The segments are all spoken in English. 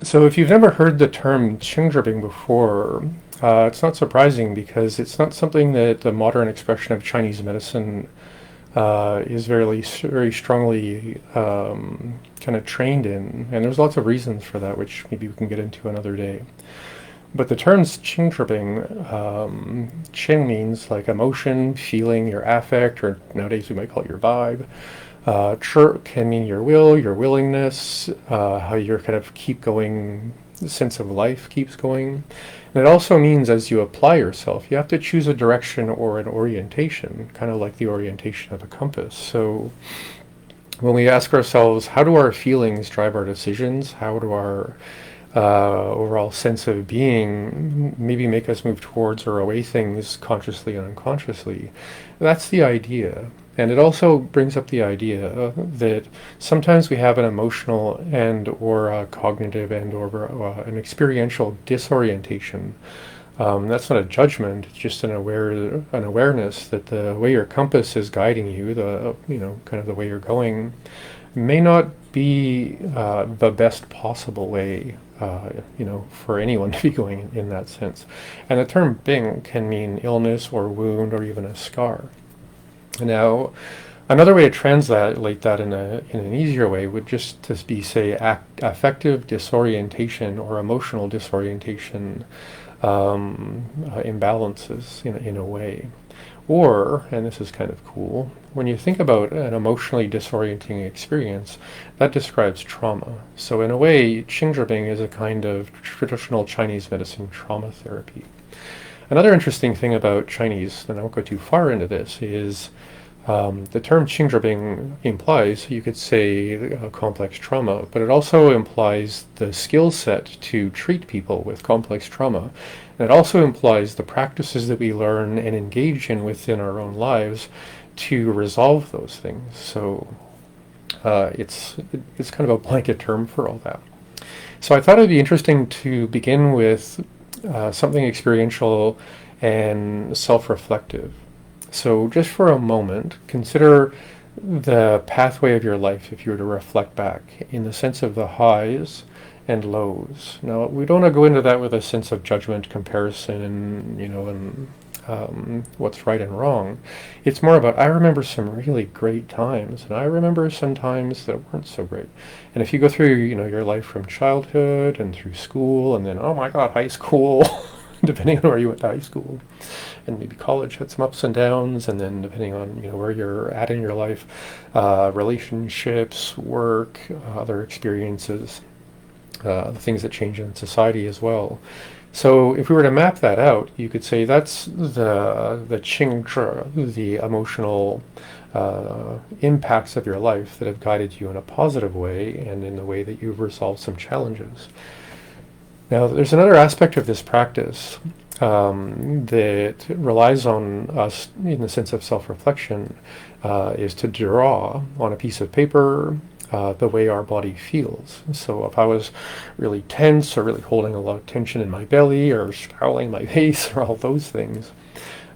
So if you've never heard the term Qing dripping before, it's not surprising because it's not something that the modern expression of Chinese medicine is very strongly kind of trained in, and there's lots of reasons for that, which maybe we can get into another day. But the term's Qing dripping, Qing means like emotion, feeling, your affect, or nowadays we might call it your vibe. Chirp can mean your will, your willingness, how your kind of keep going sense of life keeps going. And it also means as you apply yourself, you have to choose a direction or an orientation, kind of like the orientation of a compass. So when we ask ourselves, how do our feelings drive our decisions? How do our overall sense of being maybe make us move towards or away things consciously and unconsciously? That's the idea. And it also brings up the idea that sometimes we have an emotional and or a cognitive and or an experiential disorientation. That's not a judgment; it's just an awareness that the way your compass is guiding you, kind of the way you're going, may not be the best possible way, for anyone to be going in that sense. And the term Bing can mean illness or wound or even a scar. Now, another way to translate that in an easier way would just to be, say, affective disorientation or emotional disorientation, imbalances in a way. Or, and this is kind of cool, when you think about an emotionally disorienting experience, that describes trauma. So in a way, Qingjibing is a kind of traditional Chinese medicine trauma therapy. Another interesting thing about Chinese, and I won't go too far into this, is the term Qingjibing implies, you could say, complex trauma, but it also implies the skill set to treat people with complex trauma. And it also implies the practices that we learn and engage in within our own lives to resolve those things. So it's kind of a blanket term for all that. So I thought it'd be interesting to begin with something experiential and self-reflective. So just for a moment, consider the pathway of your life if you were to reflect back in the sense of the highs and lows. Now, we don't want to go into that with a sense of judgment, comparison, and what's right and wrong. It's more about, I remember some really great times, and I remember some times that weren't so great. And if you go through, your life from childhood and through school, and then, oh my God, high school, depending on where you went to high school, and maybe college had some ups and downs, and then depending on where you're at in your life, relationships, work, other experiences, the things that change in society as well. So if we were to map that out, you could say that's the Qing Zhi, the emotional impacts of your life that have guided you in a positive way and in the way that you've resolved some challenges. Now, there's another aspect of this practice that relies on us in the sense of self-reflection, is to draw on a piece of paper the way our body feels. So if I was really tense or really holding a lot of tension in my belly or scowling my face or all those things,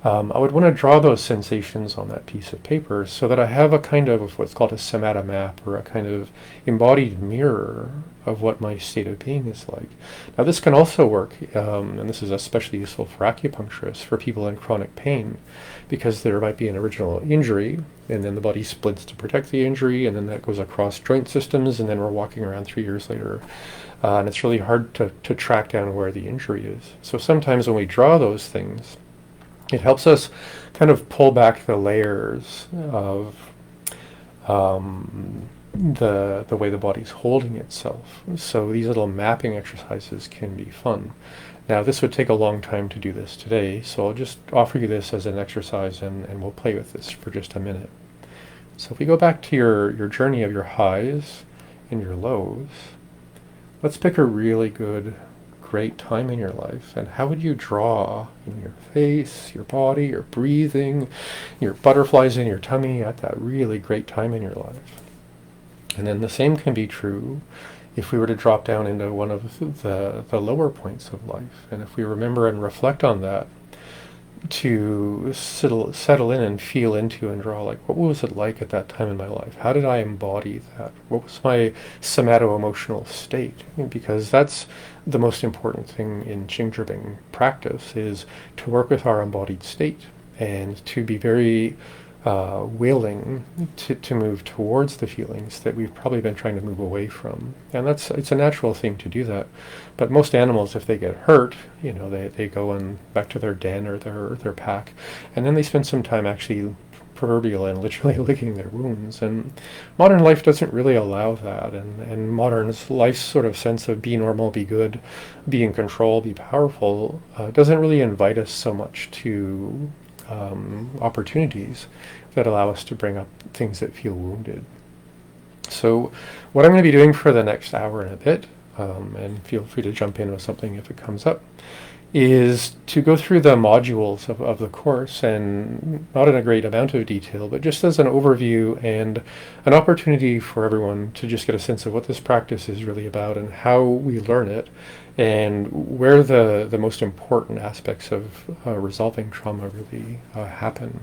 I would want to draw those sensations on that piece of paper so that I have a kind of what's called a samatha map, or a kind of embodied mirror of what my state of being is like. Now this can also work, and this is especially useful for acupuncturists, for people in chronic pain, because there might be an original injury, and then the body splits to protect the injury, and then that goes across joint systems, and then we're walking around 3 years later, and it's really hard to track down where the injury is. So sometimes when we draw those things, it helps us kind of pull back the layers of the way the body's holding itself. So these little mapping exercises can be fun. Now this would take a long time to do this today, so I'll just offer you this as an exercise, and we'll play with this for just a minute. So if we go back to your journey of your highs and your lows, let's pick a really good, great time in your life, and how would you draw in your face, your body, your breathing, your butterflies in your tummy at that really great time in your life. And then the same can be true if we were to drop down into one of the lower points of life. And if we remember and reflect on that, to settle in and feel into and draw, like, what was it like at that time in my life? How did I embody that? What was my somato-emotional state? Because that's the most important thing in Qing practice, is to work with our embodied state and to be very willing to move towards the feelings that we've probably been trying to move away from. And it's a natural thing to do that. But most animals, if they get hurt, they go back to their den or their pack, and then they spend some time actually proverbial and literally licking their wounds. And modern life doesn't really allow that. And modern life's sort of sense of be normal, be good, be in control, be powerful, doesn't really invite us so much to opportunities that allow us to bring up things that feel wounded. So what I'm going to be doing for the next hour and a bit, and feel free to jump in with something if it comes up, is to go through the modules of the course, and not in a great amount of detail, but just as an overview and an opportunity for everyone to just get a sense of what this practice is really about and how we learn it, and where the most important aspects of resolving trauma really happen.